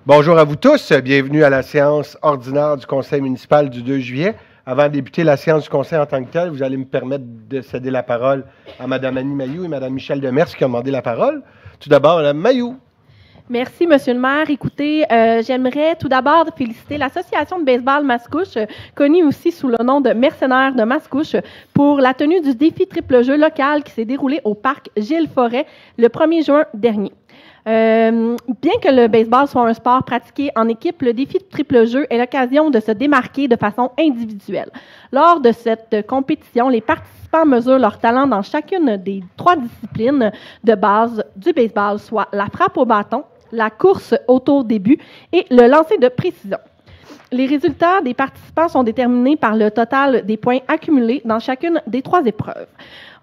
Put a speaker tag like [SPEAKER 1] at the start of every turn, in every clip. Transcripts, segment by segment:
[SPEAKER 1] Bonjour à vous tous. Bienvenue à la séance ordinaire du Conseil municipal du 2 juillet. Avant de débuter la séance du Conseil en tant que telle, vous allez me permettre de céder la parole à Mme Annie Mailloux et Mme Michèle Demers qui ont demandé la parole. Tout d'abord, Mme Mailloux.
[SPEAKER 2] Merci, Monsieur le maire. Écoutez, j'aimerais tout d'abord féliciter l'Association de baseball Mascouche, connue aussi sous le nom de Mercenaires de Mascouche, pour la tenue du défi triple jeu local qui s'est déroulé au parc Gilles Forêt le 1er juin dernier. Bien que le baseball soit un sport pratiqué en équipe, le défi de triple jeu est l'occasion de se démarquer de façon individuelle. Lors de cette compétition, les participants mesurent leur talent dans chacune des 3 disciplines de base du baseball, soit la frappe au bâton, la course autour des buts et le lancer de précision. Les résultats des participants sont déterminés par le total des points accumulés dans chacune des 3 épreuves.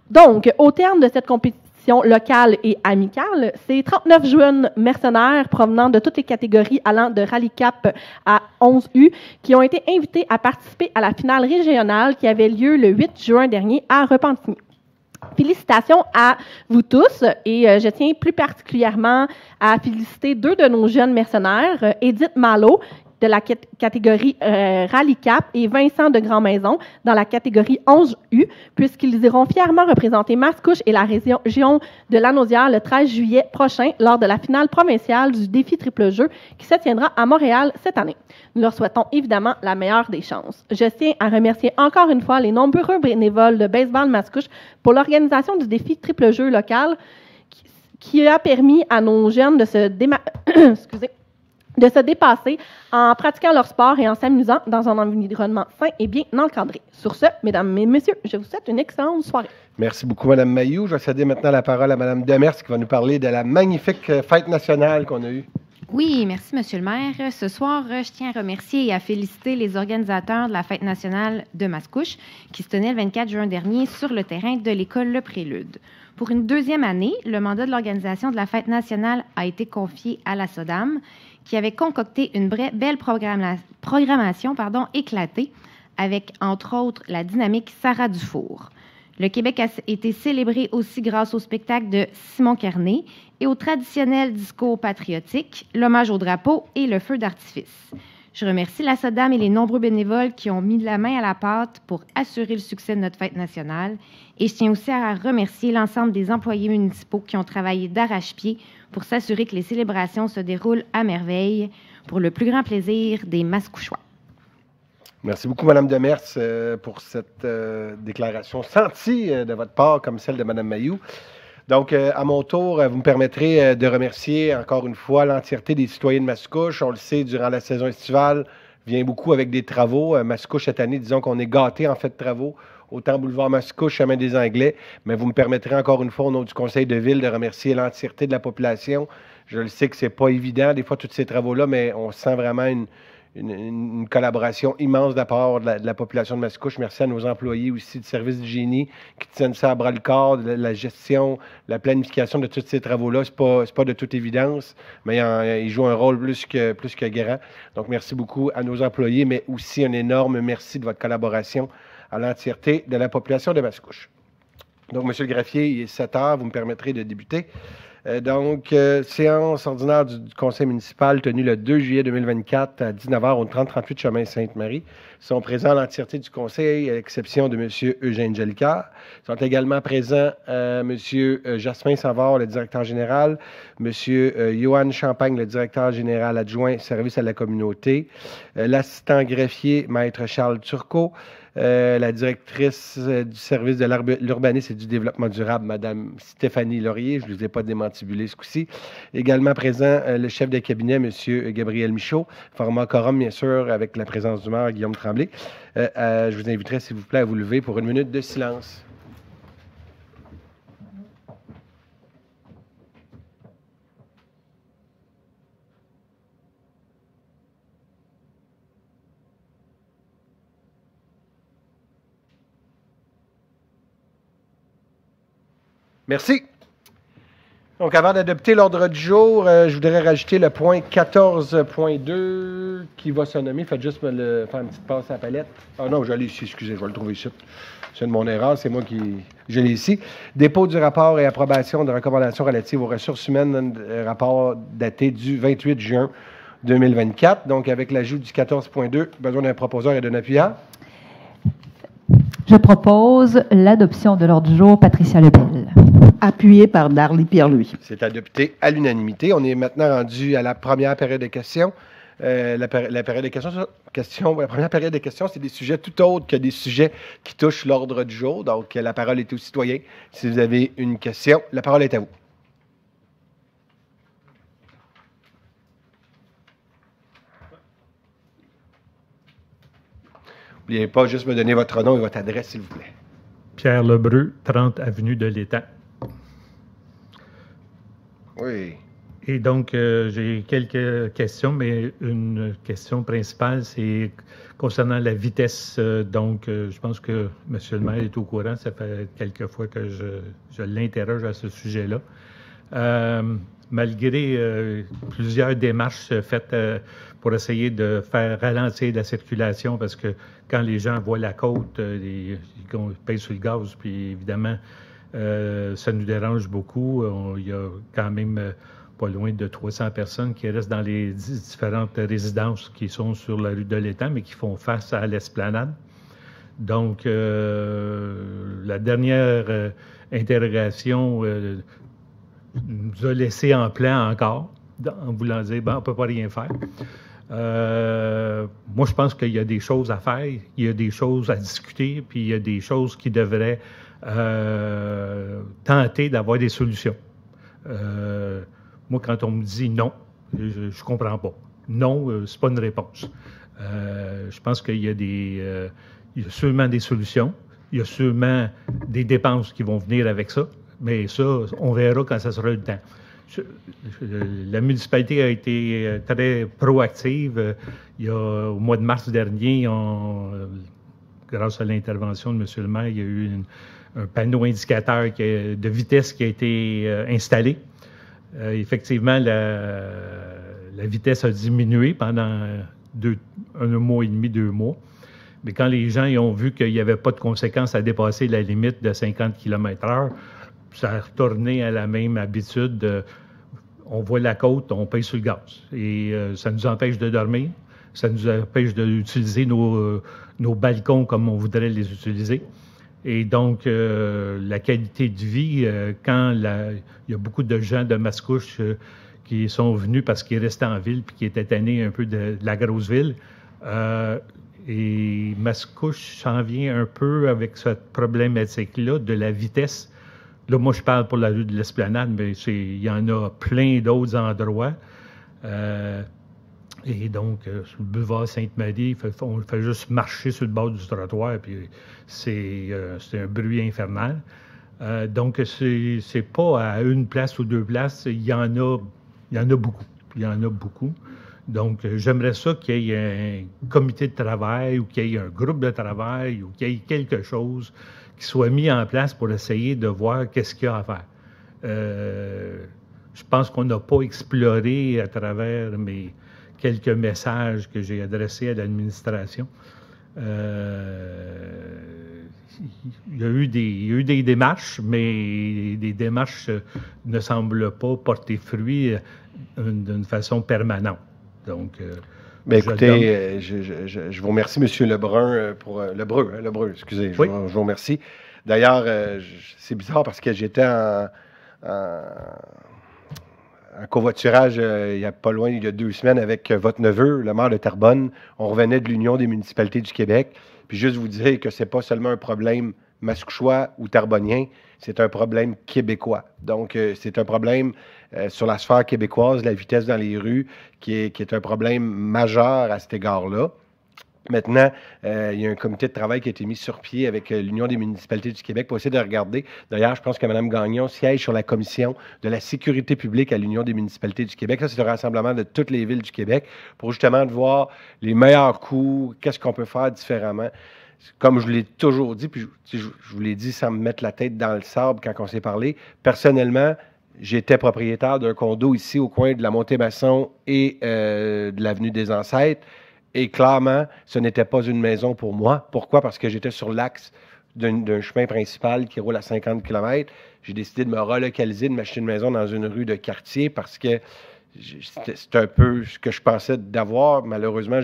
[SPEAKER 2] Donc, au terme de cette compétition locale et amicale, c'est 39 jeunes mercenaires provenant de toutes les catégories allant de Rallye Cap à 11U qui ont été invités à participer à la finale régionale qui avait lieu le 8 juin dernier à Repentigny. Félicitations à vous tous et je tiens plus particulièrement à féliciter 2 de nos jeunes mercenaires, Edith Malo de la catégorie Rallye Cap et Vincent de Grand-Maison dans la catégorie 11U, puisqu'ils iront fièrement représenter Mascouche et la région de Lanaudière le 13 juillet prochain lors de la finale provinciale du défi triple jeu qui se tiendra à Montréal cette année. Nous leur souhaitons évidemment la meilleure des chances. Je tiens à remercier encore une fois les nombreux bénévoles de baseball Mascouche pour l'organisation du défi triple jeu local qui a permis à nos jeunes de se dépasser en pratiquant leur sport et en s'amusant dans un environnement sain et bien encadré. Sur ce, mesdames et messieurs, je vous souhaite une excellente soirée.
[SPEAKER 1] Merci beaucoup, Mme Mailloux. Je vais céder maintenant la parole à Mme Demers qui va nous parler de la magnifique fête nationale qu'on a eue.
[SPEAKER 3] Oui, merci, Monsieur le maire. Ce soir, je tiens à remercier et à féliciter les organisateurs de la Fête nationale de Mascouche qui se tenait le 24 juin dernier sur le terrain de l'école Le Prélude. Pour une 2e année, le mandat de l'organisation de la Fête nationale a été confié à la SODAM qui avait concocté une belle programmation éclatée avec, entre autres, la dynamique Sarah Dufour. Le Québec a été célébré aussi grâce au spectacle de Simon Carnet et au traditionnel discours patriotique, l'hommage au drapeau et le feu d'artifice. Je remercie la SODAM et les nombreux bénévoles qui ont mis la main à la pâte pour assurer le succès de notre fête nationale. Et je tiens aussi à remercier l'ensemble des employés municipaux qui ont travaillé d'arrache-pied pour s'assurer que les célébrations se déroulent à merveille pour le plus grand plaisir des Mascouchois.
[SPEAKER 1] Merci beaucoup, Mme Demers, pour cette déclaration sentie de votre part, comme celle de Mme Mailloux. Donc, à mon tour, vous me permettrez de remercier encore une fois l'entièreté des citoyens de Mascouche. On le sait, durant la saison estivale, vient beaucoup avec des travaux. Mascouche, cette année, disons qu'on est gâté en fait de travaux, autant boulevard Mascouche, chemin des Anglais. Mais vous me permettrez encore une fois, au nom du conseil de ville, de remercier l'entièreté de la population. Je le sais que c'est pas évident, des fois, tous ces travaux-là, mais on sent vraiment une collaboration immense de la part de la population de Mascouche. Merci à nos employés aussi du service du génie qui tiennent ça à bras-le-corps, la gestion, la planification de tous ces travaux-là. C'est pas de toute évidence, mais ils jouent un rôle plus que grand. Donc, merci beaucoup à nos employés, mais aussi un énorme merci de votre collaboration à l'entièreté de la population de Mascouche. Donc, M. le greffier, il est 7 heures, vous me permettrez de débuter. Séance ordinaire du conseil municipal tenue le 2 juillet 2024 à 19h au 3038 chemin Sainte-Marie. Sont présents l'entièreté du conseil, à l'exception de M. Eugène Jolicoeur. Sont également présents M. Jasmin Savard, le directeur général, M. Johan Champagne, le directeur général adjoint service à la communauté, l'assistant greffier, Maître Charles Turcot, la directrice du service de l'urbanisme et du développement durable, Mme Stéphanie Laurier, je ne vous ai pas démantibulé ce coup-ci. Également présent, le chef de cabinet, M. Gabriel Michaud, format quorum, bien sûr, avec la présence du maire Guillaume Tremblay. Je vous inviterai, s'il vous plaît, à vous lever pour une minute de silence. Merci. Donc, avant d'adopter l'ordre du jour, je voudrais rajouter le point 14.2 qui va se nommer. Faites juste me faire une petite passe à la palette. Ah non, je l'ai ici, excusez, je vais le trouver ici. C'est de mon erreur, c'est moi qui... Je l'ai ici. Dépôt du rapport et approbation de recommandations relatives aux ressources humaines, rapport daté du 28 juin 2024. Donc, avec l'ajout du 14.2, besoin d'un proposeur et d'un appuyant.
[SPEAKER 4] Je propose l'adoption de l'ordre du jour. Patricia Lebel.
[SPEAKER 5] Appuyé par Darly Pierre-Louis.
[SPEAKER 1] C'est adopté à l'unanimité. On est maintenant rendu à la première période de questions. La première période de questions, c'est des sujets tout autres que des sujets qui touchent l'ordre du jour. Donc, la parole est aux citoyens. Si vous avez une question, la parole est à vous. N'oubliez pas juste me donner votre nom et votre adresse, s'il vous plaît.
[SPEAKER 6] Pierre Lebreu, 30 avenue de l'Étang.
[SPEAKER 1] Oui.
[SPEAKER 6] Et donc, j'ai quelques questions, mais une question principale, c'est concernant la vitesse. Je pense que M. le maire est au courant. Ça fait quelques fois que je l'interroge à ce sujet-là. Malgré plusieurs démarches faites pour essayer de faire ralentir la circulation, parce que quand les gens voient la côte, ils payent sur le gaz, puis évidemment, ça nous dérange beaucoup. Il y a quand même pas loin de 300 personnes qui restent dans les différentes résidences qui sont sur la rue de l'Étang, mais qui font face à l'esplanade. Donc, la dernière interrogation nous a laissé en plan encore, en voulant dire, on ne peut pas rien faire. Moi, je pense qu'il y a des choses à faire, il y a des choses à discuter, puis il y a des choses qui devraient tenter d'avoir des solutions. Moi, quand on me dit non, je ne comprends pas. Non, c'est pas une réponse. Je pense qu'il y a il y a sûrement des solutions, il y a sûrement des dépenses qui vont venir avec ça, mais ça, on verra quand ça sera le temps. La municipalité a été très proactive. Au mois de mars dernier, grâce à l'intervention de M. le maire, il y a eu un panneau indicateur de vitesse qui a été installé. Effectivement, la vitesse a diminué pendant un mois et demi, 2 mois. Mais quand les gens ont vu qu'il n'y avait pas de conséquences à dépasser la limite de 50 km/h, ça a retourné à la même habitude. On voit la côte, on paye sur le gaz. Et ça nous empêche de dormir, ça nous empêche d'utiliser nos balcons comme on voudrait les utiliser. Et donc, la qualité de vie, quand il y a beaucoup de gens de Mascouche qui sont venus parce qu'ils restaient en ville puis qui étaient tannés un peu de la grosse ville, et Mascouche s'en vient un peu avec cette problématique-là de la vitesse. Là, moi, je parle pour la rue de l'Esplanade, mais il y en a plein d'autres endroits. Et donc, sur le boulevard Sainte-Marie, on fait juste marcher sur le bord du trottoir, puis c'est un bruit infernal. Donc, c'est pas à une place ou 2 places, il y en a beaucoup. Il y en a beaucoup. Donc, j'aimerais ça qu'il y ait un comité de travail ou qu'il y ait un groupe de travail ou qu'il y ait quelque chose qui soit mis en place pour essayer de voir qu'est-ce qu'il y a à faire. Je pense qu'on n'a pas exploré à travers mes quelques messages que j'ai adressés à l'administration. Il y a eu des démarches, mais les démarches ne semblent pas porter fruit d'une façon permanente. Donc,
[SPEAKER 1] bien, écoutez, je vous remercie, M. Lebrun, pour Lebreu, excusez,
[SPEAKER 6] oui.
[SPEAKER 1] Je vous remercie. D'ailleurs, c'est bizarre parce que j'étais en covoiturage il y a pas loin, il y a 2 semaines, avec votre neveu, le maire de Terrebonne. On revenait de l'Union des municipalités du Québec. Puis juste vous dire que c'est pas seulement un problème mascouchois ou tarbonien, c'est un problème québécois. Donc, c'est un problème sur la sphère québécoise, la vitesse dans les rues, qui est un problème majeur à cet égard-là. Maintenant, il y a un comité de travail qui a été mis sur pied avec l'Union des municipalités du Québec pour essayer de regarder. D'ailleurs, je pense que Mme Gagnon siège sur la commission de la sécurité publique à l'Union des municipalités du Québec. Ça, c'est un rassemblement de toutes les villes du Québec pour justement de voir les meilleurs coups, qu'est-ce qu'on peut faire différemment. Comme je l'ai toujours dit, puis je vous l'ai dit sans me mettre la tête dans le sable quand on s'est parlé, personnellement, j'étais propriétaire d'un condo ici au coin de la Montée-Masson et de l'avenue des Ancêtres. Et clairement, ce n'était pas une maison pour moi. Pourquoi? Parce que j'étais sur l'axe d'un chemin principal qui roule à 50 km. J'ai décidé de me relocaliser, de m'acheter une maison dans une rue de quartier parce que c'est un peu ce que je pensais d'avoir. Malheureusement,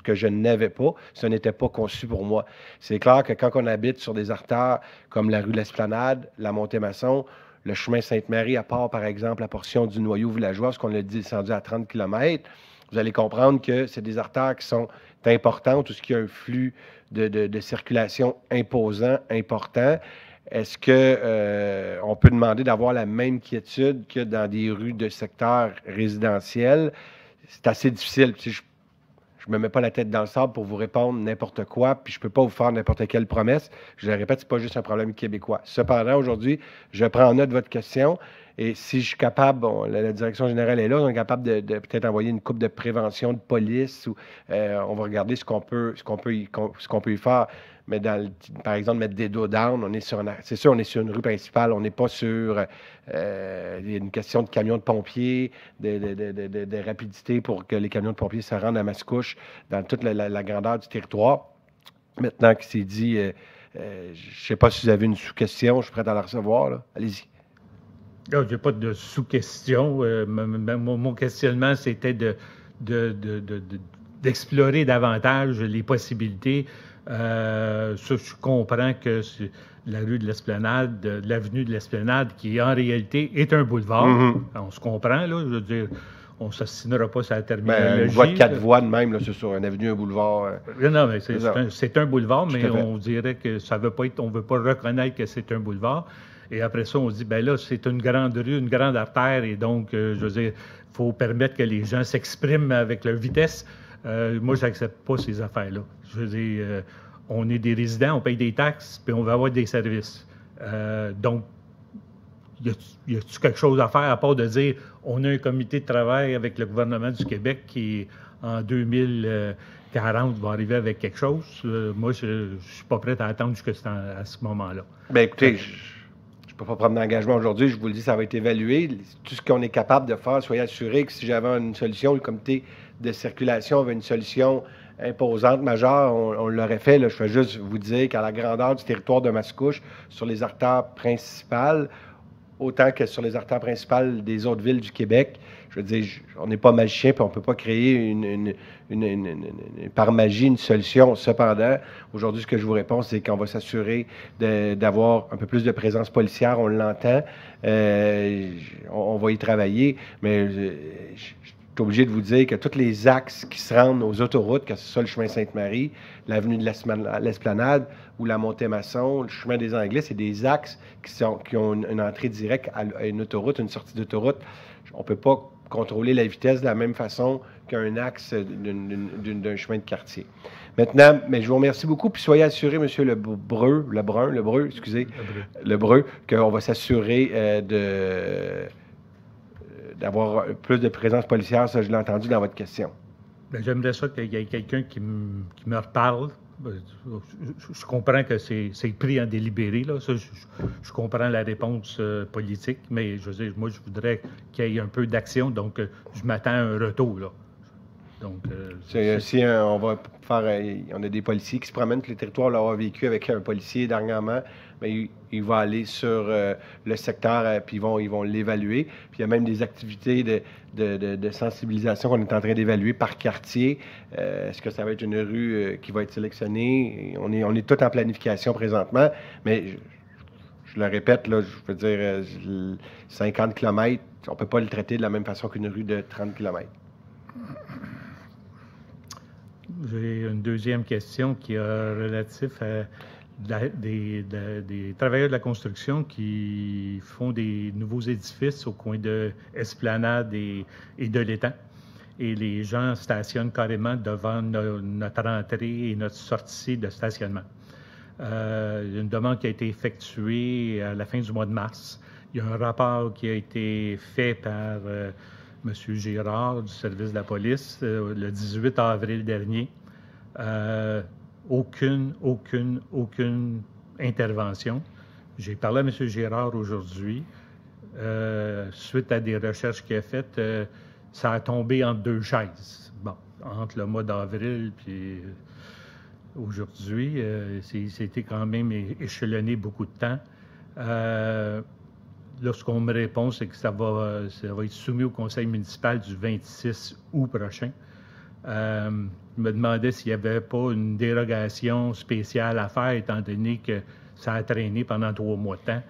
[SPEAKER 1] que je n'avais pas. Ce n'était pas conçu pour moi. C'est clair que quand on habite sur des artères comme la rue de l'Esplanade, la Montée-Masson, le chemin Sainte-Marie, à part, par exemple, la portion du noyau villageois, ce qu'on a descendu à 30 km, vous allez comprendre que c'est des artères qui sont importantes, où il y a un flux de circulation imposant, important. Est-ce qu'on peut demander d'avoir la même quiétude que dans des rues de secteurs résidentiels? C'est assez difficile. Je ne me mets pas la tête dans le sable pour vous répondre n'importe quoi, puis je ne peux pas vous faire n'importe quelle promesse. Je le répète, ce n'est pas juste un problème québécois. Cependant, aujourd'hui, je prends en note de votre question. Et si je suis capable, la direction générale est là, on est capable de peut-être envoyer une coupe de prévention de police ou on va regarder ce qu'on peut y faire. Mais par exemple, mettre des dos down, c'est sûr, on est sur une rue principale, on n'est pas sur une question de camions de pompiers, de rapidité pour que les camions de pompiers se rendent à Mascouche dans toute la grandeur du territoire. Maintenant que c'est dit, je ne sais pas si vous avez une sous-question, je suis prêt à la recevoir. Là. Allez-y.
[SPEAKER 6] Il n'y a pas de sous-question. Mon questionnement, c'était d'explorer davantage les possibilités. Je comprends que la rue de l'Esplanade, l'avenue de l'Esplanade, qui en réalité est un boulevard. Mm-hmm. On se comprend, là. Je veux dire, on ne s'assinera pas sur la terminologie.
[SPEAKER 1] Une voie de 4 voies de même, là, c'est sur une avenue, un boulevard.
[SPEAKER 6] Non, mais c'est un boulevard, mais on dirait que ça veut pas être, on ne veut pas reconnaître que c'est un boulevard. Et après ça, on se dit, ben là, c'est une grande rue, une grande artère, et donc, je veux dire, il faut permettre que les gens s'expriment avec leur vitesse. Moi, je n'accepte pas ces affaires-là. Je veux dire, on est des résidents, on paye des taxes, puis on va avoir des services. Donc, y a-t-il quelque chose à faire à part de dire, on a un comité de travail avec le gouvernement du Québec qui, en 2040, va arriver avec quelque chose? Moi, je ne suis pas prêt à attendre jusqu'à ce moment-là.
[SPEAKER 1] Bien, écoutez, je ne peux pas prendre d'engagement aujourd'hui, je vous le dis, ça va être évalué. Tout ce qu'on est capable de faire, soyez assurés que si j'avais une solution, le comité de circulation avait une solution imposante, majeure, on l'aurait fait. Là. Je vais juste vous dire qu'à la grandeur du territoire de Mascouche, sur les artères principales, autant que sur les artères principales des autres villes du Québec, je veux dire, on n'est pas magicien, puis on ne peut pas créer par magie une solution. Cependant, aujourd'hui, ce que je vous réponds, c'est qu'on va s'assurer d'avoir un peu plus de présence policière, on l'entend, on va y travailler, mais je suis obligé de vous dire que tous les axes qui se rendent aux autoroutes, que ce soit le chemin Sainte-Marie, l'avenue de l'Esplanade ou la Montée-Masson, le chemin des Anglais, c'est des axes qui ont une entrée directe à une autoroute, une sortie d'autoroute. On ne peut pas contrôler la vitesse de la même façon qu'un axe d'un chemin de quartier. Maintenant, mais je vous remercie beaucoup, puis soyez assurés, M. Lebreu, qu'on va s'assurer d'avoir plus de présence policière, ça je l'ai entendu dans votre question.
[SPEAKER 6] Bien, j'aimerais ça qu'il y ait quelqu'un qui me reparle. Je comprends que c'est pris en délibéré, là. Ça, je comprends la réponse politique, mais je veux dire, moi, je voudrais qu'il y ait un peu d'action, donc je m'attends à un retour, là. Donc, on a des policiers qui se promènent sur les territoires, on l'a vécu avec un policier dernièrement, mais il va aller sur le secteur, puis ils vont l'évaluer. Puis il y a même des activités de sensibilisation qu'on est en train d'évaluer par quartier. Est-ce que ça va être une rue qui va être sélectionnée? On est tout en planification présentement, mais je le répète, là, je veux dire, 50 km, on ne peut pas le traiter de la même façon qu'une rue de 30 km. J'ai une deuxième question qui est relative à des travailleurs de la construction qui font des nouveaux édifices au coin de Esplanade et de l'Étang. Et les gens stationnent carrément devant notre entrée et notre sortie de stationnement. Il y a une demande qui a été effectuée à la fin du mois de mars. Il y a un rapport qui a été fait par M. Girard du service de la police le 18 avril dernier. Aucune intervention. J'ai parlé à M. Girard aujourd'hui. Suite à des recherches qu'il a faites, ça a tombé entre deux chaises. Bon, entre le mois d'avril puis aujourd'hui, c'était quand même échelonné beaucoup de temps. là, ce qu'on me répond, c'est que ça va être soumis au conseil municipal du 26 août prochain. Je me demandais s'il n'y avait pas une dérogation spéciale à faire, étant donné que ça a traîné pendant 3 mois de temps.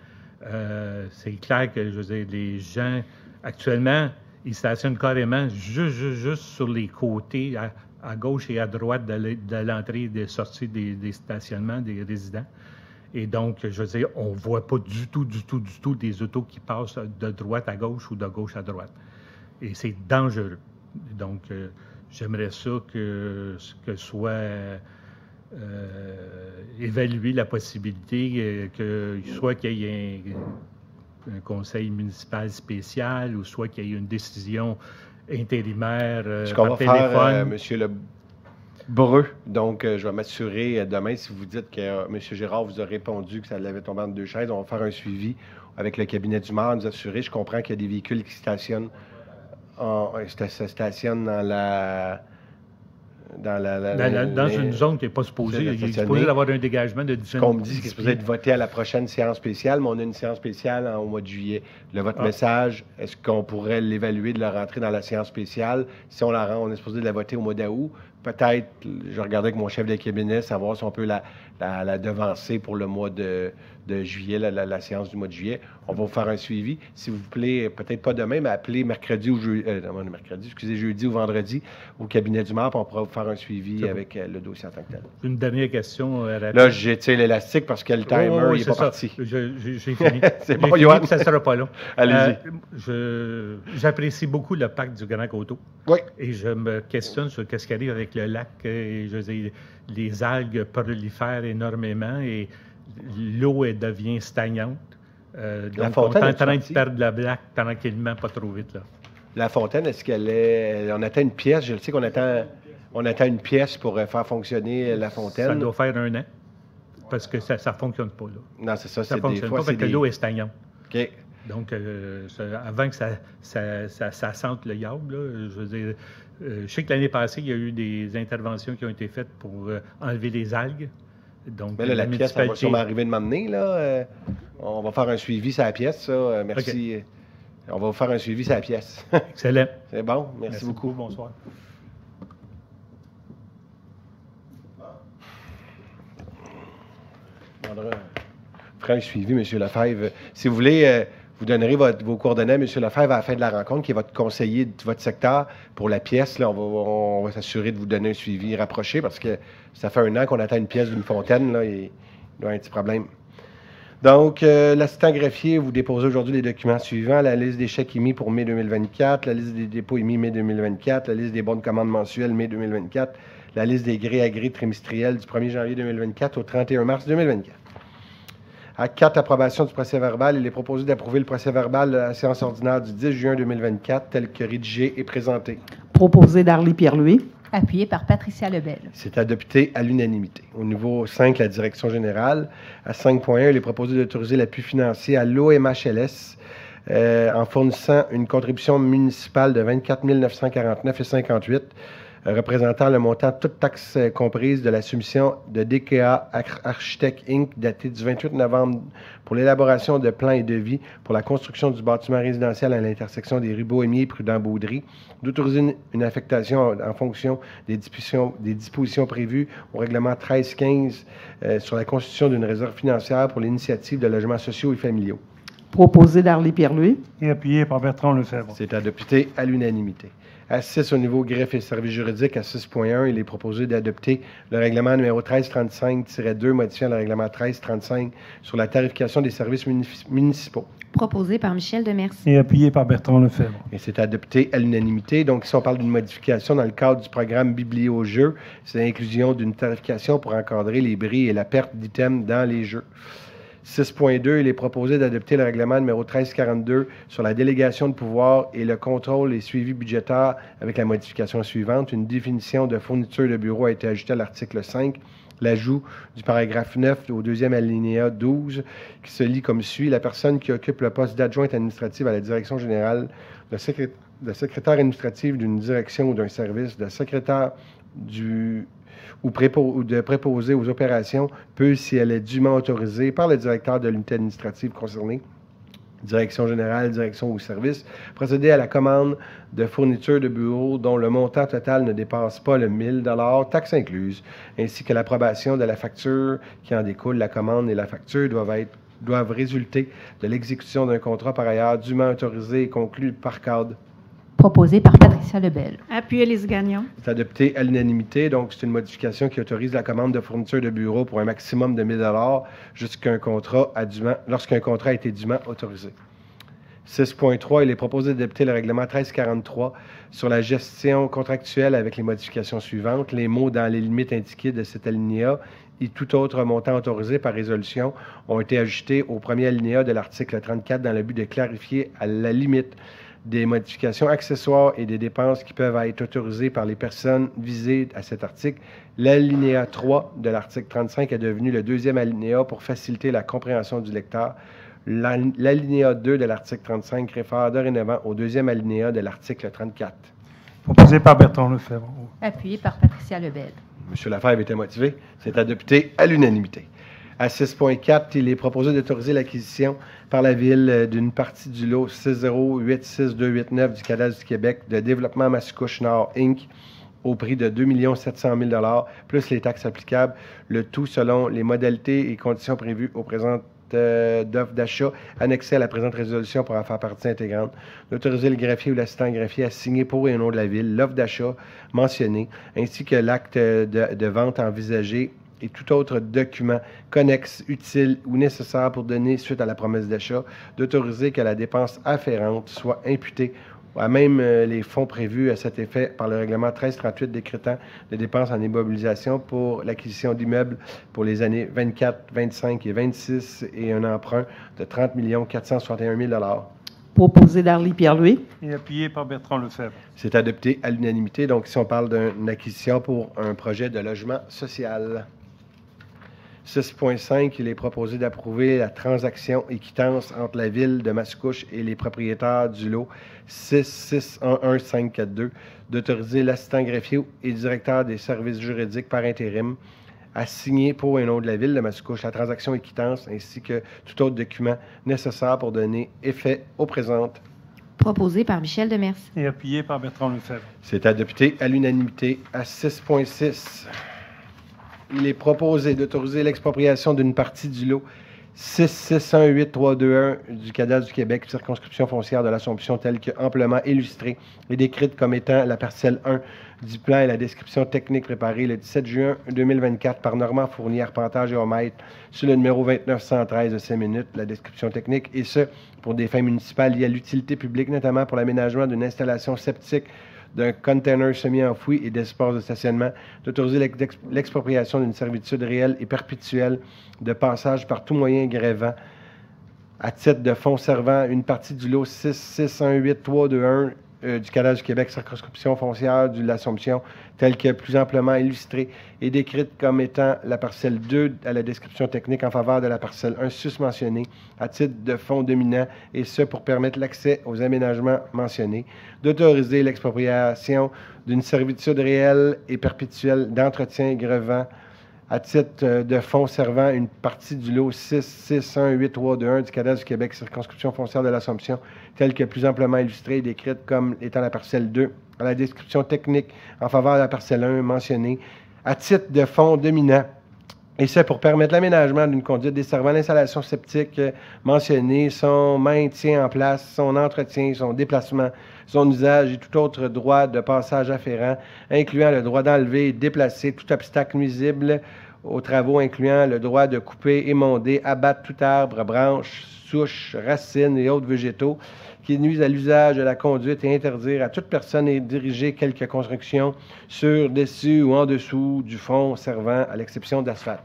[SPEAKER 6] C'est clair que, je veux dire, les gens, actuellement, ils stationnent carrément juste sur les côtés, à gauche et à droite de l'entrée et de sortie des stationnements des résidents. Et donc, je veux dire, on ne voit pas du tout des autos qui passent de droite à gauche ou de gauche à droite. Et c'est dangereux. Donc, j'aimerais ça que soit évaluer la possibilité soit qu'il y ait un conseil municipal spécial ou soit qu'il y ait une décision intérimaire
[SPEAKER 1] Ce qu'on
[SPEAKER 6] par
[SPEAKER 1] va
[SPEAKER 6] téléphone.
[SPEAKER 1] faire, M. Lebreu, donc je vais m'assurer demain, si vous dites que M. Girard vous a répondu que ça l'avait tombé entre 2 chaises, on va faire un suivi avec le cabinet du maire, nous assurer. Je comprends qu'il y a des véhicules qui stationnent
[SPEAKER 6] dans une zone qui n'est pas supposée. Il est supposé d'avoir un dégagement de 10
[SPEAKER 1] Ce qu'on me dit, c'est qu'il est supposé être voté à la prochaine séance spéciale, mais on a une séance spéciale au mois de juillet. Votre message, est-ce qu'on pourrait l'évaluer de la rentrer dans la séance spéciale? Si on la rend, on est supposé de la voter au mois d'août. Peut-être, je regardais avec mon chef de cabinet, savoir si on peut la devancer pour le mois de juillet, la séance du mois de juillet. On va vous faire un suivi. S'il vous plaît, peut-être pas demain, mais appelez jeudi ou vendredi au cabinet du maire, puis on pourra vous faire un suivi avec le dossier en tant que tel.
[SPEAKER 6] Une dernière question.
[SPEAKER 1] Là, j'étire l'élastique parce que le timer il n'est pas parti.
[SPEAKER 6] J'ai fini.
[SPEAKER 1] C'est bon, Johan.
[SPEAKER 6] Ça ne sera pas long.
[SPEAKER 1] Allez-y.
[SPEAKER 6] J'apprécie beaucoup le parc du Grand Coteau.
[SPEAKER 1] Oui.
[SPEAKER 6] Et je me questionne sur ce qui arrive avec le lac. Et je veux dire, les algues prolifèrent énormément et l'eau devient stagnante. Donc, on est en train de perdre le lac tranquillement, pas trop vite. Là.
[SPEAKER 1] La fontaine, est-ce qu'elle est... On attend une pièce. Je sais qu'on attend une pièce pour faire fonctionner la fontaine.
[SPEAKER 6] Ça doit faire 1 an. Parce que ça ne fonctionne pas. Là.
[SPEAKER 1] Non, c'est ça.
[SPEAKER 6] Ça ne fonctionne pas parce que l'eau est stagnante.
[SPEAKER 1] OK.
[SPEAKER 6] Donc, avant que ça sente le yard, là, je veux dire, je sais que l'année passée, il y a eu des interventions qui ont été faites pour enlever les algues. Donc,
[SPEAKER 1] mais là, la pièce, elle va sûrement arriver de m'emmener. On va faire un suivi sur la pièce. Ça. Merci. Okay. On va vous faire un suivi sur la pièce.
[SPEAKER 6] Excellent.
[SPEAKER 1] C'est bon. Merci beaucoup.
[SPEAKER 6] Bonsoir.
[SPEAKER 1] On fera un suivi, M. Lefebvre. Si vous voulez, vous donnerez vos coordonnées à M. Lefebvre à la fin de la rencontre, qui est votre conseiller de votre secteur pour la pièce. Là, on va s'assurer de vous donner un suivi rapproché parce que ça fait 1 an qu'on attend une pièce d'une fontaine. Là, et il y a un petit problème. Donc, l'assistant greffier, vous déposez aujourd'hui les documents suivants. La liste des chèques émis pour mai 2024, la liste des dépôts émis mai 2024, la liste des bons de commande mensuels mai 2024, la liste des grés à grés trimestriels du 1er janvier 2024 au 31 mars 2024. Acte 4, approbation du procès-verbal. Il est proposé d'approuver le procès-verbal de la séance ordinaire du 10 juin 2024 tel que rédigé et présenté.
[SPEAKER 5] Proposé d'Arlie Pierre-Louis.
[SPEAKER 4] Appuyé par Patricia Lebel.
[SPEAKER 1] C'est adopté à l'unanimité. Au niveau 5, la direction générale. À 5.1, il est proposé d'autoriser l'appui financier à l'OMHLS en fournissant une contribution municipale de 24 949,58 représentant le montant toute taxe comprise de la soumission de DKA Architect Inc. datée du 28 novembre pour l'élaboration de plans et devis pour la construction du bâtiment résidentiel à l'intersection des rues Bohémier et Prudent-Baudry, d'autoriser une affectation en fonction des dispositions prévues au règlement 1315 sur la constitution d'une réserve financière pour l'initiative de logements sociaux et familiaux.
[SPEAKER 5] Proposé d'Arlie Pierre-Louis.
[SPEAKER 7] Et appuyé par Bertrand Lefebvre.
[SPEAKER 1] C'est adopté à l'unanimité. À 6, au niveau greffe et services juridiques, à 6.1, il est proposé d'adopter le règlement numéro 1335-2 modifiant le règlement 1335 sur la tarification des services municipaux.
[SPEAKER 3] Proposé par Michel Demercier.
[SPEAKER 7] Et appuyé par Bertrand Lefebvre.
[SPEAKER 1] Et c'est adopté à l'unanimité. Donc, ici, on parle d'une modification dans le cadre du programme Bibliojeux. C'est l'inclusion d'une tarification pour encadrer les bris et la perte d'items dans les jeux. 6.2, il est proposé d'adopter le règlement numéro 1342 sur la délégation de pouvoir et le contrôle et suivi budgétaire avec la modification suivante. Une définition de fourniture de bureau a été ajoutée à l'article 5. L'ajout du paragraphe 9 au 2e alinéa 12 qui se lit comme suit. La personne qui occupe le poste d'adjointe administrative à la direction générale, de secrétaire administrative d'une direction ou d'un service, de secrétaire ou de préposer aux opérations peut, si elle est dûment autorisée par le directeur de l'unité administrative concernée, direction générale, direction ou service, procéder à la commande de fournitures de bureau dont le montant total ne dépasse pas le 1 000 $, taxes incluses, ainsi que l'approbation de la facture qui en découle. La commande et la facture doivent résulter de l'exécution d'un contrat par ailleurs dûment autorisé et conclu par cadre.
[SPEAKER 4] Proposé par Patricia Lebel.
[SPEAKER 8] Appuyez les Gagnon.
[SPEAKER 1] C'est adopté à l'unanimité, donc c'est une modification qui autorise la commande de fournitures de bureau pour un maximum de 1 000 $ lorsqu'un contrat a été dûment autorisé. 6.3, il est proposé d'adopter le règlement 1343 sur la gestion contractuelle avec les modifications suivantes. Les mots dans les limites indiquées de cet alinéa et tout autre montant autorisé par résolution ont été ajoutés au premier alinéa de l'article 34 dans le but de clarifier à la limite des modifications accessoires et des dépenses qui peuvent être autorisées par les personnes visées à cet article. L'alinéa 3 de l'article 35 est devenu le deuxième alinéa pour faciliter la compréhension du lecteur. L'alinéa 2 de l'article 35 réfère dorénavant au deuxième alinéa de l'article 34.
[SPEAKER 7] Proposé par Bertrand Lefebvre.
[SPEAKER 4] Appuyé par Patricia Lebel.
[SPEAKER 1] M. Lefebvre était motivé. C'est adopté à l'unanimité. À 6.4, il est proposé d'autoriser l'acquisition par la Ville d'une partie du lot 6086289 du Cadastre du Québec de Développement Mascouche Nord, Inc., au prix de 2 700 000 $ plus les taxes applicables, le tout selon les modalités et conditions prévues au présent d'offre d'achat annexée à la présente résolution pour en faire partie intégrante, d'autoriser le greffier ou l'assistant greffier à signer pour et au nom de la Ville l'offre d'achat mentionnée, ainsi que l'acte de vente envisagé et tout autre document connexe, utile ou nécessaire pour donner suite à la promesse d'achat, d'autoriser que la dépense afférente soit imputée à même les fonds prévus à cet effet par le règlement 1338 décrétant des dépenses en immobilisation pour l'acquisition d'immeubles pour les années 24, 25 et 26 et un emprunt de 30 461 000 $.
[SPEAKER 5] Proposé Darly Pierre-Louis.
[SPEAKER 7] Et appuyé par Bertrand Lefebvre.
[SPEAKER 1] C'est adopté à l'unanimité. Donc, ici, on parle d'une acquisition pour un projet de logement social. 6.5, il est proposé d'approuver la transaction et quittance entre la Ville de Mascouche et les propriétaires du lot 6611542, d'autoriser l'assistant greffier et directeur des services juridiques par intérim à signer pour et nom de la Ville de Mascouche la transaction et quittance, ainsi que tout autre document nécessaire pour donner effet aux présentes.
[SPEAKER 3] Proposé par Michel Demers.
[SPEAKER 7] Et appuyé par Bertrand Lefebvre.
[SPEAKER 1] C'est adopté à l'unanimité. À 6.6, il est proposé d'autoriser l'expropriation d'une partie du lot 6618321 du Cadastre du Québec, circonscription foncière de l'Assomption, telle que amplement illustrée et décrite comme étant la parcelle 1 du plan et la description technique préparée le 17 juin 2024 par Normand Fournier, arpenteur géomètre, sur le numéro 2913 de 5 minutes, la description technique, et ce, pour des fins municipales liées à l'utilité publique, notamment pour l'aménagement d'une installation septique, d'un container semi-enfoui et d'espace de stationnement, d'autoriser l'expropriation d'une servitude réelle et perpétuelle de passage par tout moyen grevant à titre de fonds servant une partie du lot 6618321 du Cadastre du Québec, circonscription foncière de l'Assomption, telle que plus amplement illustrée et décrite comme étant la parcelle 2 à la description technique en faveur de la parcelle 1 susmentionnée à titre de fonds dominant, et ce pour permettre l'accès aux aménagements mentionnés, d'autoriser l'expropriation d'une servitude réelle et perpétuelle d'entretien grevant à titre de fonds servant une partie du lot 6618321 du Cadastre du Québec, circonscription foncière de l'Assomption, telle que plus amplement illustrée et décrite comme étant la parcelle 2 à la description technique en faveur de la parcelle 1 mentionnée, à titre de fonds dominant, et c'est pour permettre l'aménagement d'une conduite desservant l'installation septique mentionnée, son maintien en place, son entretien, son déplacement, son usage et tout autre droit de passage afférent, incluant le droit d'enlever et déplacer tout obstacle nuisible aux travaux, incluant le droit de couper, émonder, abattre tout arbre, branche, souche, racines et autres végétaux qui nuisent à l'usage de la conduite, et interdire à toute personne et diriger quelque construction sur, dessus ou en dessous du fond servant, à l'exception d'asphalte.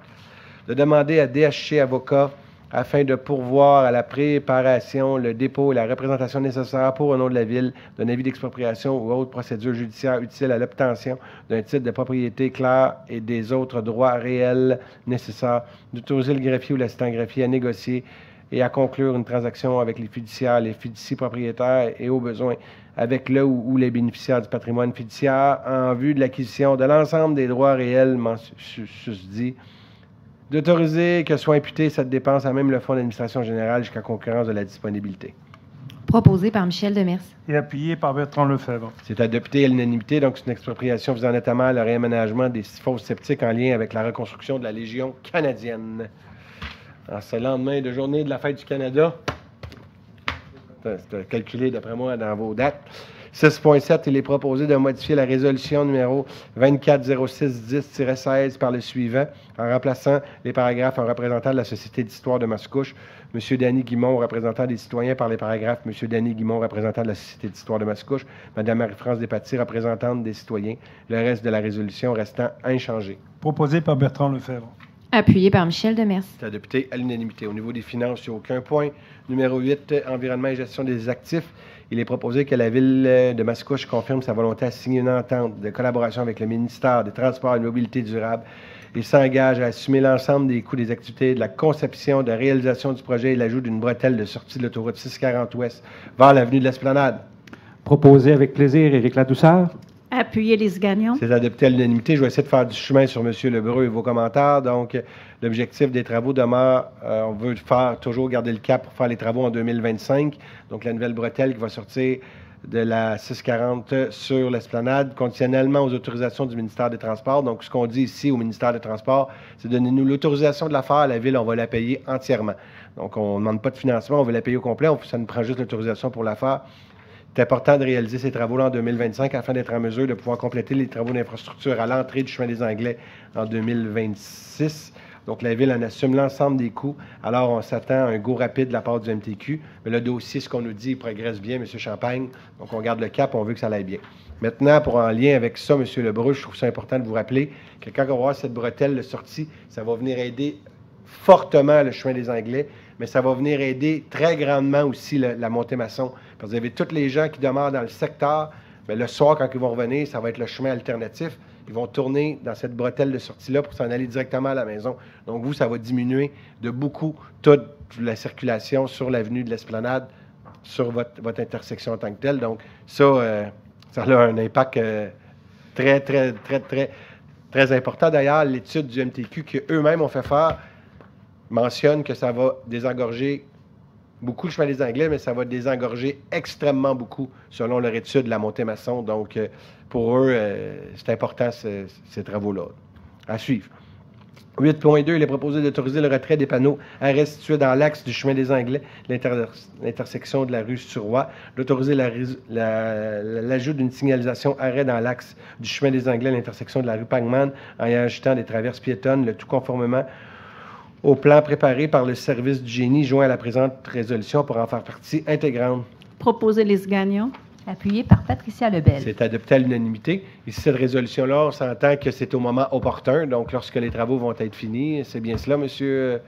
[SPEAKER 1] De demander à DHC Avocats afin de pourvoir à la préparation, le dépôt et la représentation nécessaires pour au nom de la Ville d'un avis d'expropriation ou autre procédure judiciaire utile à l'obtention d'un titre de propriété clair et des autres droits réels nécessaires, d'autoriser le greffier ou l'assistant greffier à négocier et à conclure une transaction avec les fiduciaires, les fiducies propriétaires et au besoin avec le ou les bénéficiaires du patrimoine fiduciaire en vue de l'acquisition de l'ensemble des droits réels susdits, D'autoriser que soit imputée cette dépense à même le Fonds d'administration générale jusqu'à concurrence de la disponibilité.
[SPEAKER 3] Proposé par Michel Demers.
[SPEAKER 7] Et appuyé par Bertrand Lefebvre.
[SPEAKER 1] C'est adopté à l'unanimité, donc c'est une expropriation visant notamment le réaménagement des fosses septiques en lien avec la reconstruction de la Légion canadienne. En ce lendemain de journée de la fête du Canada, c'est calculé d'après moi dans vos dates. 6.7, il est proposé de modifier la résolution numéro 240610-16 par le suivant, en remplaçant les paragraphes en représentant de la Société d'histoire de Mascouche, M. Danny Guimond, représentant des citoyens, par les paragraphes M. Danny Guimond, représentant de la Société d'histoire de Mascouche, Mme Marie-France Despatie, représentante des citoyens, le reste de la résolution restant inchangé.
[SPEAKER 7] Proposé par Bertrand Lefebvre.
[SPEAKER 3] Appuyé par Michel Demers.
[SPEAKER 1] C'est adopté à l'unanimité. Au niveau des finances, il n'y a aucun point. Numéro 8, environnement et gestion des actifs. Il est proposé que la Ville de Mascouche confirme sa volonté à signer une entente de collaboration avec le ministère des Transports et de la Mobilité durable et s'engage à assumer l'ensemble des coûts des activités, de la conception, de la réalisation du projet et l'ajout d'une bretelle de sortie de l'autoroute 640 Ouest vers l'avenue de l'Esplanade.
[SPEAKER 8] Proposé avec plaisir, Éric Ladouceur.
[SPEAKER 5] Appuyer Lise Gagnon.
[SPEAKER 1] C'est adopté à l'unanimité. Je vais essayer de faire du chemin sur M. Lebreu et vos commentaires. Donc, l'objectif des travaux demeure, on veut toujours garder le cap pour faire les travaux en 2025. Donc, la nouvelle bretelle qui va sortir de la 640 sur l'Esplanade, conditionnellement aux autorisations du ministère des Transports. Donc, ce qu'on dit ici au ministère des Transports, c'est donnez-nous l'autorisation de la faire. La Ville, on va la payer entièrement. Donc, on ne demande pas de financement, on veut la payer au complet. Ça nous prend juste l'autorisation pour la faire. C'est important de réaliser ces travaux-là en 2025 afin d'être en mesure de pouvoir compléter les travaux d'infrastructure à l'entrée du chemin des Anglais en 2026. Donc, la Ville en assume l'ensemble des coûts. Alors, on s'attend à un go rapide de la part du MTQ. Mais le dossier, ce qu'on nous dit, il progresse bien, M. Champagne. Donc, on garde le cap, on veut que ça aille bien. Maintenant, en lien avec ça, M. Lebreu, je trouve ça important de vous rappeler que quand on va voir cette bretelle de sortie, ça va venir aider fortement le chemin des Anglais, mais ça va venir aider très grandement aussi la montée maçon. Parce que vous avez tous les gens qui demeurent dans le secteur, mais le soir, quand ils vont revenir, ça va être le chemin alternatif. Ils vont tourner dans cette bretelle de sortie-là pour s'en aller directement à la maison. Donc, vous, ça va diminuer de beaucoup toute la circulation sur l'avenue de l'Esplanade, sur votre intersection en tant que telle. Donc, ça a un impact très, très, très, très, très important. D'ailleurs, l'étude du MTQ qu'eux-mêmes ont fait faire mentionne que ça va désengorger beaucoup le chemin des Anglais, mais ça va désengorger extrêmement beaucoup, selon leur étude, la montée maçon. Donc, pour eux, c'est important, ces travaux-là. À suivre. 8.2, il est proposé d'autoriser le retrait des panneaux arrêts situés dans l'axe du chemin des Anglais, l'intersection de la rue Suroît, d'autoriser l'ajout d'une signalisation arrêt dans l'axe du chemin des Anglais, l'intersection de la rue Pangman, en y ajoutant des traverses piétonnes, le tout conformément au plan préparé par le service du génie joint à la présente résolution pour en faire partie intégrante.
[SPEAKER 5] Proposé Lise Gagnon.
[SPEAKER 4] Appuyé par Patricia Lebel.
[SPEAKER 1] C'est adopté à l'unanimité. Ici, cette résolution-là, on s'entend que c'est au moment opportun, donc lorsque les travaux vont être finis. C'est bien cela, monsieur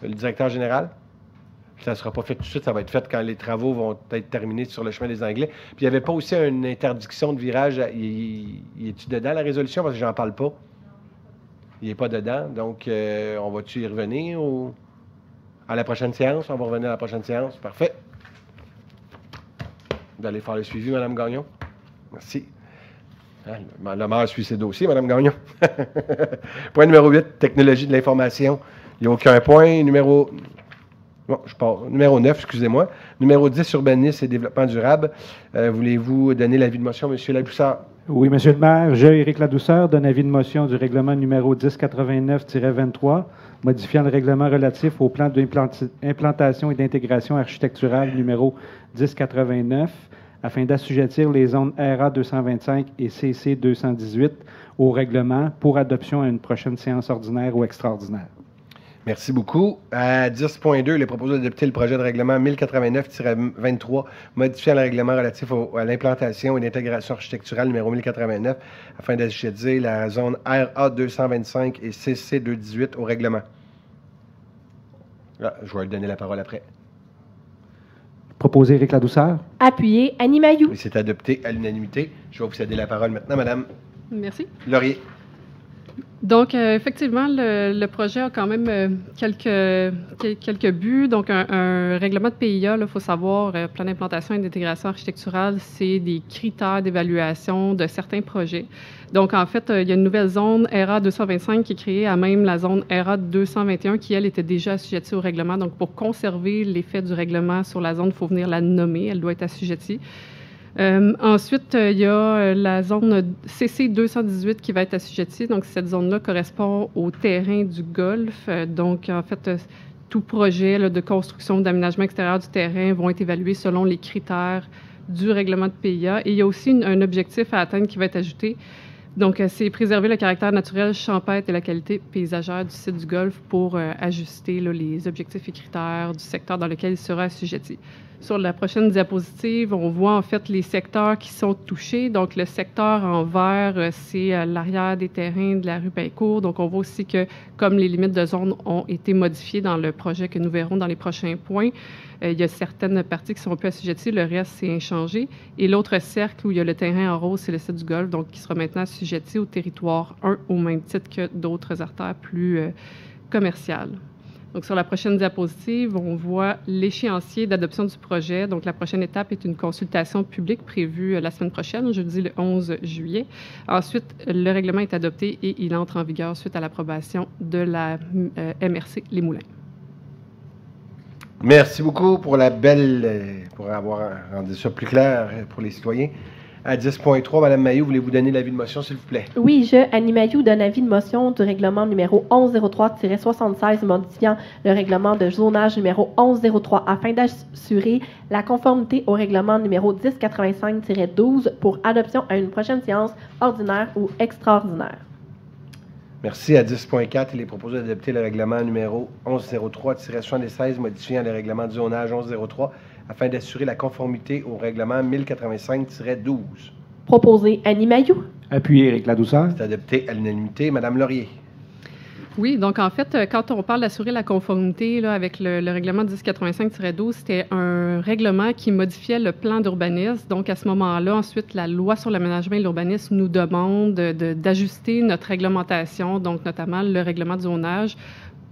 [SPEAKER 1] le directeur général? Ça ne sera pas fait tout de suite, ça va être fait quand les travaux vont être terminés sur le chemin des Anglais. Puis il n'y avait pas aussi une interdiction de virage. Il est-tu dedans, la résolution? Parce que j'en parle pas. Il n'est pas dedans. Donc, on va-tu y revenir à la prochaine séance? On va revenir à la prochaine séance. Parfait. Vous allez faire le suivi, Mme Gagnon. Merci. Le maire suit ses dossiers, Mme Gagnon. Point numéro 8, technologie de l'information. Il n'y a aucun point. Numéro 9, excusez-moi. Numéro 10, urbanisme et développement durable. Voulez-vous donner l'avis de motion, M. Ladouceur?
[SPEAKER 8] Oui, M. le maire. Je, Éric Ladouceur, donne avis de motion du règlement numéro 1089-23, modifiant le règlement relatif au plan d'implantation et d'intégration architecturale numéro 1089, afin d'assujettir les zones RA 225 et CC 218 au règlement pour adoption à une prochaine séance ordinaire ou extraordinaire.
[SPEAKER 1] Merci beaucoup. À 10.2, il est proposé d'adopter le projet de règlement 1089-23, modifiant le règlement relatif à l'implantation et l'intégration architecturale numéro 1089, afin d'assujettir la zone RA 225 et CC 218 au règlement. Je vais lui donner la parole après.
[SPEAKER 8] Proposé Éric Ladouceur.
[SPEAKER 2] Appuyé Annie Mailloux.
[SPEAKER 1] Et c'est adopté à l'unanimité. Je vais vous céder la parole maintenant, Madame
[SPEAKER 9] Merci.
[SPEAKER 1] Laurier.
[SPEAKER 9] Donc, effectivement, le projet a quand même quelques buts. Donc, un règlement de PIA, il faut savoir, plan d'implantation et d'intégration architecturale, c'est des critères d'évaluation de certains projets. Donc, en fait, il y a une nouvelle zone ERA 225 qui est créée à même la zone ERA 221 qui, elle, était déjà assujettie au règlement. Donc, pour conserver l'effet du règlement sur la zone, il faut venir la nommer. Elle doit être assujettie. Ensuite, il y a la zone CC 218 qui va être assujettie. Donc, cette zone-là correspond au terrain du golfe. Donc, en fait, tout projet là, de construction, d'aménagement extérieur du terrain vont être évalués selon les critères du règlement de PIA. Et il y a aussi un objectif à atteindre qui va être ajouté. Donc, c'est préserver le caractère naturel, champêtre et la qualité paysagère du site du golfe pour ajuster là, les objectifs et critères du secteur dans lequel il sera assujetti. Sur la prochaine diapositive, on voit en fait les secteurs qui sont touchés. Donc, le secteur en vert, c'est l'arrière des terrains de la rue Pincourt. Donc, on voit aussi que, comme les limites de zone ont été modifiées dans le projet que nous verrons dans les prochains points, il y a certaines parties qui sont un peu assujetties, le reste, c'est inchangé. Et l'autre cercle où il y a le terrain en rose, c'est le site du golfe, donc qui sera maintenant assujetti au territoire 1 au même titre que d'autres artères plus commerciales. Donc, sur la prochaine diapositive, on voit l'échéancier d'adoption du projet. Donc, la prochaine étape est une consultation publique prévue la semaine prochaine, jeudi le 11 juillet. Ensuite, le règlement est adopté et il entre en vigueur suite à l'approbation de la MRC Les Moulins.
[SPEAKER 1] Merci beaucoup pour pour avoir rendu ça plus clair pour les citoyens. À 10.3, Mme Mailloux, voulez-vous donner l'avis de motion, s'il vous plaît?
[SPEAKER 2] Oui, Annie Mailloux donne avis de motion du règlement numéro 1103-76 modifiant le règlement de zonage numéro 1103 afin d'assurer la conformité au règlement numéro 1085-12 pour adoption à une prochaine séance ordinaire ou extraordinaire.
[SPEAKER 1] Merci. À 10.4, il est proposé d'adopter le règlement numéro 1103-76 modifiant le règlement du zonage 1103 afin d'assurer la conformité au règlement 1085-12.
[SPEAKER 2] Proposé Annie Mailloux.
[SPEAKER 8] Appuyé Éric Ladouceur.
[SPEAKER 1] C'est adopté à l'unanimité. Madame Laurier.
[SPEAKER 9] Oui, donc en fait, quand on parle d'assurer la conformité là, avec le règlement 1085-12, c'était un règlement qui modifiait le plan d'urbanisme. Donc à ce moment-là, ensuite, la loi sur l'aménagement et l'urbanisme nous demande d'ajuster notre réglementation, donc notamment le règlement de zonage,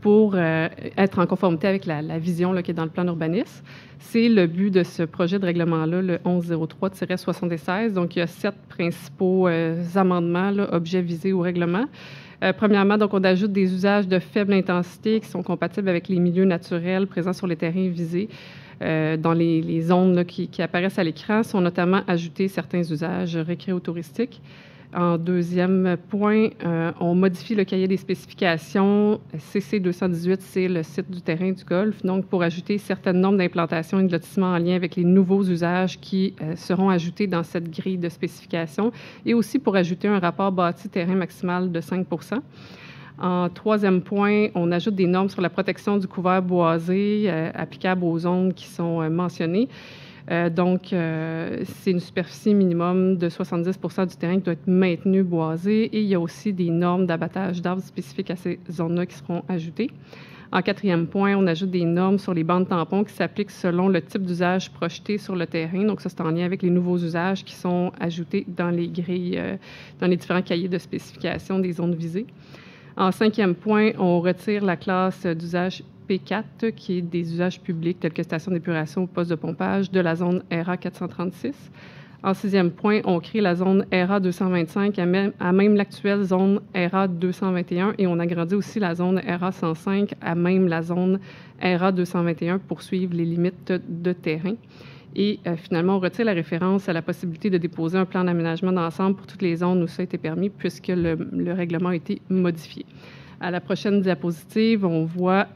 [SPEAKER 9] pour être en conformité avec la vision là, qui est dans le plan d'urbanisme. C'est le but de ce projet de règlement-là, le 1103-76. Donc, il y a 7 principaux amendements, là, objets visés au règlement. Premièrement, donc, on ajoute des usages de faible intensité qui sont compatibles avec les milieux naturels présents sur les terrains visés. Dans les zones là, qui apparaissent à l'écran, sont notamment ajoutés certains usages récréotouristiques. En deuxième point, on modifie le cahier des spécifications. CC 218, c'est le site du terrain du golfe, donc pour ajouter certaines normes d'implantation et de lotissement en lien avec les nouveaux usages qui seront ajoutés dans cette grille de spécifications et aussi pour ajouter un rapport bâti terrain maximal de 5 %. En troisième point, on ajoute des normes sur la protection du couvert boisé applicables aux zones qui sont mentionnées. Donc, c'est une superficie minimum de 70 % du terrain qui doit être maintenu boisé et il y a aussi des normes d'abattage d'arbres spécifiques à ces zones-là qui seront ajoutées. En quatrième point, on ajoute des normes sur les bandes tampons qui s'appliquent selon le type d'usage projeté sur le terrain. Donc, ça, c'est en lien avec les nouveaux usages qui sont ajoutés dans les grilles, dans les différents cahiers de spécification des zones visées. En cinquième point, on retire la classe d'usage P4, qui est des usages publics tels que station d'épuration ou poste de pompage de la zone ERA 436. En sixième point, on crée la zone ERA 225 à même l'actuelle zone ERA 221 et on agrandit aussi la zone ERA 105 à même la zone ERA 221 pour suivre les limites de terrain. Et finalement, on retire la référence à la possibilité de déposer un plan d'aménagement d'ensemble pour toutes les zones où ça a été permis puisque le règlement a été modifié. À la prochaine diapositive, on voit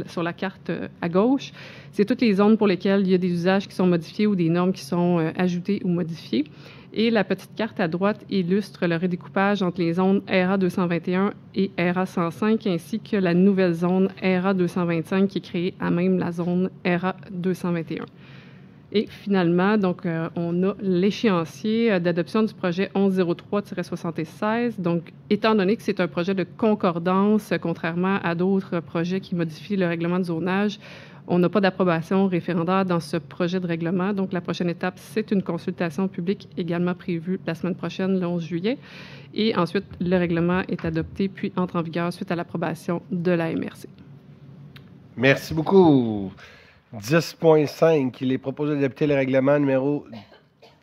[SPEAKER 9] sur la carte à gauche, c'est toutes les zones pour lesquelles il y a des usages qui sont modifiés ou des normes qui sont ajoutées ou modifiées. Et la petite carte à droite illustre le redécoupage entre les zones ERA 221 et ERA 105, ainsi que la nouvelle zone ERA 225 qui est créée à même la zone ERA 221. Et finalement, donc, on a l'échéancier d'adoption du projet 1103-76. Donc, étant donné que c'est un projet de concordance, contrairement à d'autres projets qui modifient le règlement de zonage, On n'a pas d'approbation référendaire dans ce projet de règlement. Donc, la prochaine étape, c'est une consultation publique également prévue la semaine prochaine, le 11 juillet. Et ensuite, le règlement est adopté puis entre en vigueur suite à l'approbation de la MRC.
[SPEAKER 1] Merci beaucoup. 10.5, il est proposé d'adopter le règlement numéro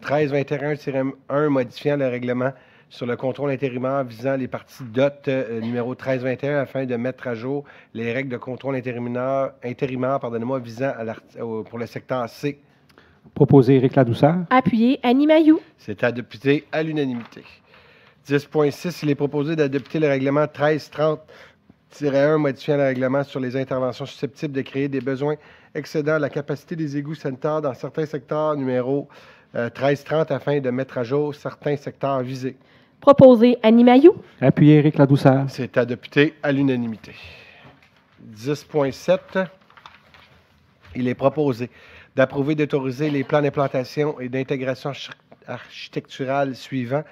[SPEAKER 1] 1321-1 modifiant le règlement sur le contrôle intérimaire visant les parties DOT numéro 1321 afin de mettre à jour les règles de contrôle intérimaire visant pour le secteur C.
[SPEAKER 8] Proposé Éric Ladouceur.
[SPEAKER 2] Appuyé Annie Mailloux.
[SPEAKER 1] C'est adopté à l'unanimité. 10.6, il est proposé d'adopter le règlement 1330-1 modifiant le règlement sur les interventions susceptibles de créer des besoins excédant la capacité des égouts sanitaires dans certains secteurs numéro 1330 afin de mettre à jour certains secteurs visés.
[SPEAKER 2] Proposé Annie Mailloux.
[SPEAKER 8] Appuyé Éric Ladouceur.
[SPEAKER 1] C'est adopté à l'unanimité. 10.7, il est proposé d'approuver et d'autoriser les plans d'implantation et d'intégration architecturale suivants.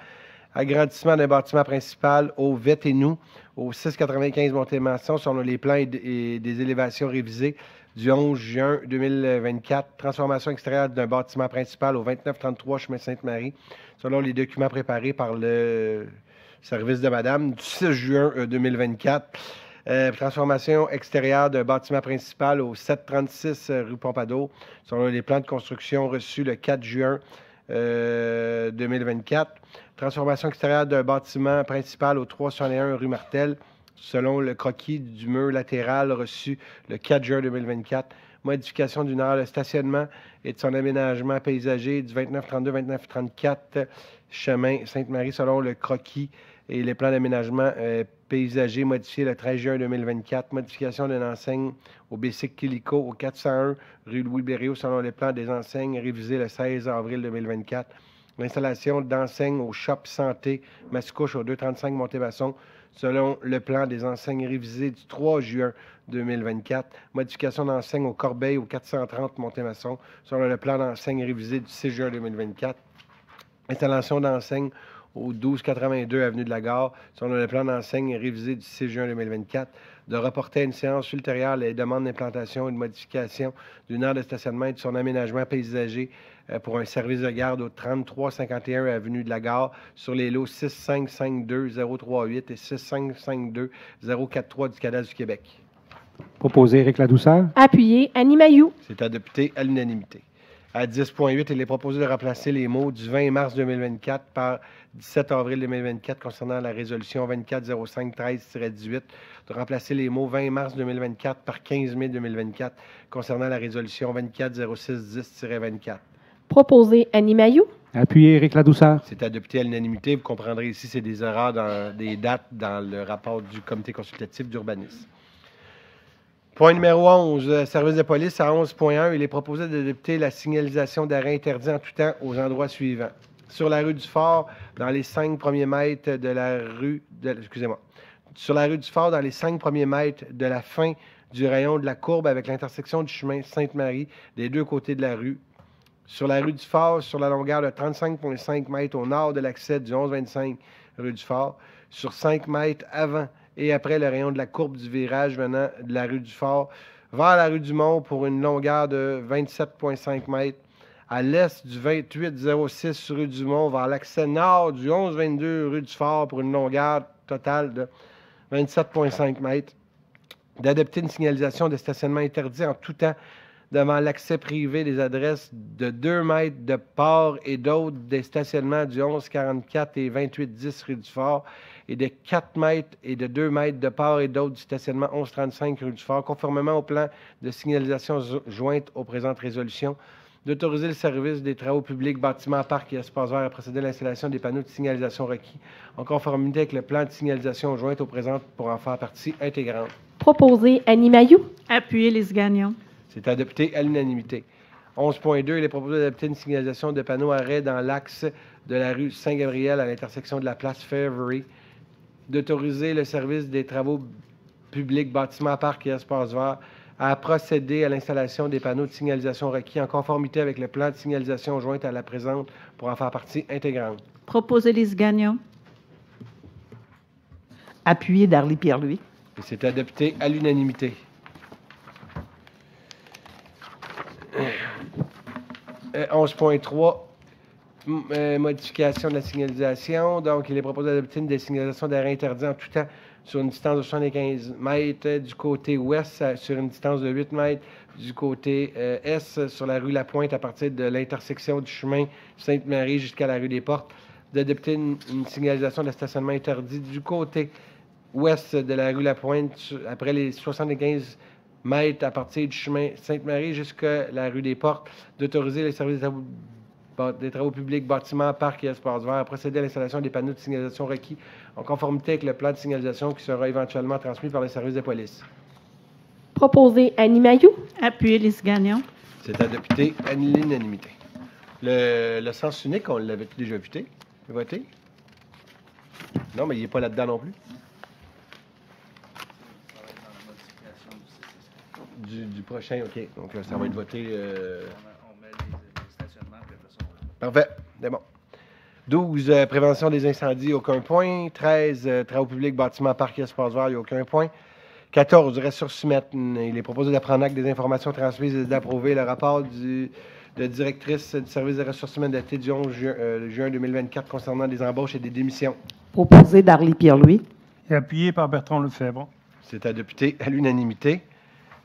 [SPEAKER 1] Agrandissement d'un bâtiment principal au Vette-et-Nous, au 695 Montée-Masson, selon les plans et des élévations révisées du 11 juin 2024. Transformation extérieure d'un bâtiment principal au 2933 chemin Sainte-Marie, selon les documents préparés par le service de Madame du 6 juin 2024. Transformation extérieure d'un bâtiment principal au 736 rue Pompadour, selon les plans de construction reçus le 4 juin 2024. Transformation extérieure d'un bâtiment principal au 301 rue Martel, selon le croquis du mur latéral reçu le 4 juin 2024. Modification d'une aire de stationnement et de son aménagement paysager du 2932-2934 chemin Sainte-Marie, selon le croquis et les plans d'aménagement paysager modifiés le 13 juin 2024. Modification d'une enseigne au Bessic Quilico au 401 rue Louis-Berriot, selon les plans des enseignes révisés le 16 avril 2024. L'installation d'enseignes au Shop Santé Mascouche au 235 Montée-Masson, selon le plan des enseignes révisées du 3 juin 2024. Modification d'enseigne au Corbeil au 430 Montée-Masson, selon le plan d'enseigne révisé du 6 juin 2024. Installation d'enseigne au 1282 Avenue de la Gare, selon le plan d'enseigne révisé du 6 juin 2024, de reporter à une séance ultérieure les demandes d'implantation et de modification d'une aire de stationnement et de son aménagement paysager pour un service de garde au 3351 Avenue de la Gare sur les lots 6552-038 et 6552-043 du Cadastre du Québec.
[SPEAKER 8] Proposé Éric Ladouceur.
[SPEAKER 2] Appuyé Annie Mailloux.
[SPEAKER 1] C'est adopté à l'unanimité. À 10.8, il est proposé de remplacer les mots du 20 mars 2024 par 17 avril 2024 concernant la résolution 2405-13-18, de remplacer les mots 20 mars 2024 par 15 mai 2024 concernant la résolution 2406-10-24.
[SPEAKER 2] Proposé Annie Mailloux.
[SPEAKER 8] Appuyé Éric Ladouceur.
[SPEAKER 1] C'est adopté à l'unanimité. Vous comprendrez ici, c'est des erreurs dans des dates dans le rapport du comité consultatif d'urbanisme. Point numéro 11, service de police à 11.1, il est proposé d'adopter la signalisation d'arrêt interdit en tout temps aux endroits suivants. Sur la rue du Fort, dans les 5 premiers mètres de la rue... Sur la rue du Fort, dans les 5 premiers mètres de la fin du rayon de la courbe avec l'intersection du chemin Sainte-Marie des deux côtés de la rue. Sur la rue du Fort, sur la longueur de 35,5 mètres au nord de l'accès du 1125 rue du Fort. Sur 5 mètres avant et après le rayon de la courbe du virage venant de la rue du Fort vers la rue du Mont pour une longueur de 27,5 mètres. À l'est du 2806 rue du Mont vers l'accès nord du 1122 rue du Fort pour une longueur totale de 27,5 mètres. D'adopter une signalisation de stationnement interdit en tout temps devant l'accès privé des adresses de 2 mètres de part et d'autre des stationnements du 1144 et 2810 rue du Fort et de 4 mètres et de 2 mètres de part et d'autre du stationnement 1135 rue du Fort, conformément au plan de signalisation jointe aux présentes résolutions, d'autoriser le service des travaux publics, bâtiments, parcs et espaces verts à procéder à l'installation des panneaux de signalisation requis en conformité avec le plan de signalisation jointe aux présentes pour en faire partie intégrante.
[SPEAKER 2] Proposé Annie Mailloux.
[SPEAKER 5] Appuyé Lise Gagnon.
[SPEAKER 1] C'est adopté à l'unanimité. 11.2, il est proposé d'adopter une signalisation de panneaux arrêt dans l'axe de la rue Saint-Gabriel à l'intersection de la place Fairbury, d'autoriser le service des travaux publics, bâtiments, parcs et espaces verts à procéder à l'installation des panneaux de signalisation requis en conformité avec le plan de signalisation jointe à la présente pour en faire partie intégrante.
[SPEAKER 5] Proposé Lise Gagnon.
[SPEAKER 10] Appuyé Darly Pierre-Louis.
[SPEAKER 1] Et c'est adopté à l'unanimité. 11.3, modification de la signalisation. Donc, il est proposé d'adopter une signalisation d'arrêt interdit en tout temps sur une distance de 75 mètres du côté ouest, sur une distance de 8 mètres du côté est, sur la rue Lapointe, à partir de l'intersection du chemin Sainte-Marie jusqu'à la rue des Portes. D'adopter une signalisation de stationnement interdit du côté ouest de la rue Lapointe, après les 75 mètres à partir du chemin Sainte-Marie jusqu'à la rue des Portes. D'autoriser les services des travaux publics, bâtiments, parcs et espaces verts à procéder à l'installation des panneaux de signalisation requis en conformité avec le plan de signalisation qui sera éventuellement transmis par les services de police.
[SPEAKER 2] Proposé Annie Mailloux.
[SPEAKER 5] Appuyé Lise Gagnon.
[SPEAKER 1] C'est adopté à l'unanimité. Le sens unique, on l'avait déjà voté? Non, mais il n'est pas là-dedans non plus. Du prochain, OK. Donc, ça va être voté.
[SPEAKER 10] On met les stationnements, puis après ça,
[SPEAKER 1] Parfait, c'est bon. 12, prévention des incendies, aucun point. 13, travaux publics, bâtiments, parcs et espaces verts, il n'y a aucun point. 14, ressources humaines. Il est proposé de prendre acte des informations transmises et d'approuver le rapport de directrice du service des ressources humaines daté du 11 juin 2024 concernant des embauches et des démissions.
[SPEAKER 11] Proposé d'Arlie Pierre-Louis.
[SPEAKER 7] Et appuyé par Bertrand Lefebvre.
[SPEAKER 1] C'est adopté à l'unanimité.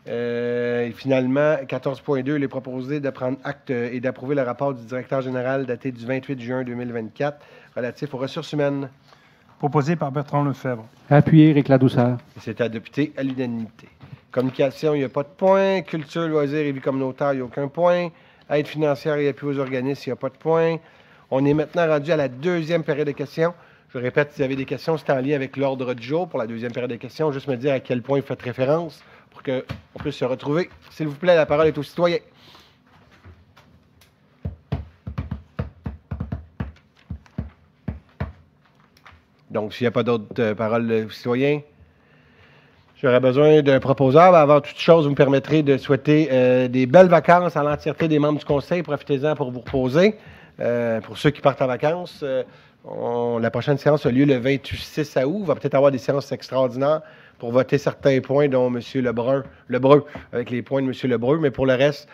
[SPEAKER 1] Et finalement, 14.2, il est proposé de prendre acte et d'approuver le rapport du directeur général daté du 28 juin 2024 relatif aux ressources humaines.
[SPEAKER 7] Proposé par Bertrand Lefebvre.
[SPEAKER 8] Appuyé, Éric Ladouceur.
[SPEAKER 1] C'est adopté à l'unanimité. Communication, il n'y a pas de point. Culture, loisirs et vie communautaire, il n'y a aucun point. Aide financière et appui aux organismes, il n'y a pas de point. On est maintenant rendu à la deuxième période de questions. Je répète, si vous avez des questions, c'est en lien avec l'ordre du jour pour la deuxième période de questions. Juste me dire à quel point vous faites référence pour qu'on puisse se retrouver. S'il vous plaît, la parole est aux citoyens. Donc, s'il n'y a pas d'autres paroles aux citoyens, j'aurais besoin d'un proposeur. Avant toute chose, vous me permettrez de souhaiter des belles vacances à l'entièreté des membres du Conseil. Profitez-en pour vous reposer. Pour ceux qui partent en vacances, la prochaine séance a lieu le 26 août. Il va peut-être avoir des séances extraordinaires pour voter certains points, dont M. Lebrun, avec les points de M. Lebrun. Mais pour le reste,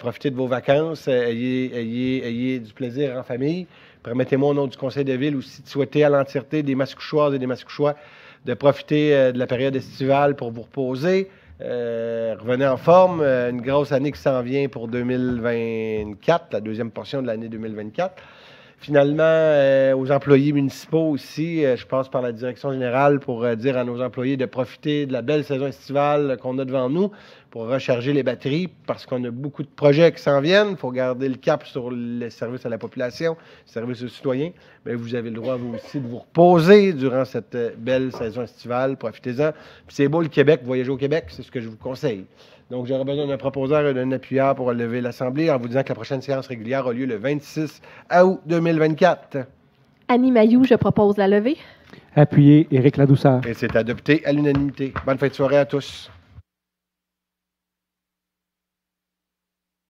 [SPEAKER 1] profitez de vos vacances. Ayez du plaisir en famille. Permettez-moi, au nom du Conseil de ville, aussi de souhaiter à l'entièreté des Mascouchoises et des Mascouchois de profiter de la période estivale pour vous reposer. Revenez en forme. Une grosse année qui s'en vient pour 2024, la deuxième portion de l'année 2024. Finalement, aux employés municipaux aussi, je passe par la direction générale pour dire à nos employés de profiter de la belle saison estivale qu'on a devant nous pour recharger les batteries parce qu'on a beaucoup de projets qui s'en viennent. Il faut garder le cap sur les services à la population, les services aux citoyens. Mais vous avez le droit, vous aussi, de vous reposer durant cette belle saison estivale. Profitez-en. Puis c'est beau le Québec, voyager au Québec, c'est ce que je vous conseille. Donc, j'aurais besoin d'un proposeur et d'un appuyeur pour lever l'Assemblée en vous disant que la prochaine séance régulière a lieu le 26 août 2024.
[SPEAKER 2] Annie Mailloux, je propose la levée.
[SPEAKER 8] Appuyé, Éric Ladouceur.
[SPEAKER 1] Et c'est adopté à l'unanimité. Bonne fin de soirée à tous.